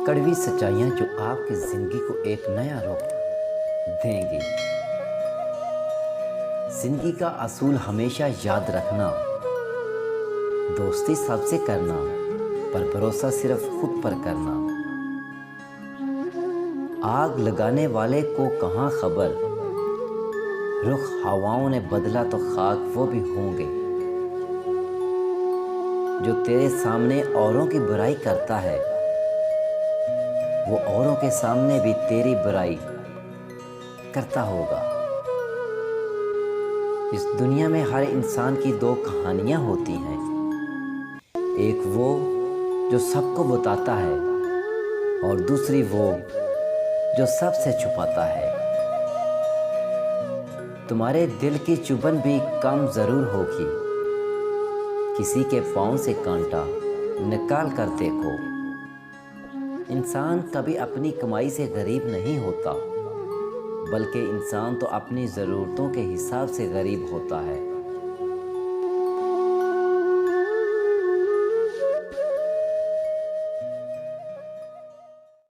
कड़वी सच्चाइयाँ जो आपकी ज़िंदगी को एक नया रुख देंगी। ज़िंदगी का असूल हमेशा याद रखना, दोस्ती सबसे करना, पर भरोसा सिर्फ खुद पर करना। आग लगाने वाले को कहाँ खबर, रुख हवाओं ने बदला तो खाक वो भी होंगे। जो तेरे सामने औरों की बुराई करता है, वो औरों के सामने भी तेरी बुराई करता होगा। इस दुनिया में हर इंसान की दो कहानियां होती हैं, एक वो जो सबको बताता है और दूसरी वो जो सबसे छुपाता है। तुम्हारे दिल की चुभन भी कम जरूर होगी, किसी के पाँव से कांटा निकाल कर देखो। इंसान कभी अपनी कमाई से गरीब नहीं होता, बल्कि इंसान तो अपनी ज़रूरतों के हिसाब से गरीब होता है।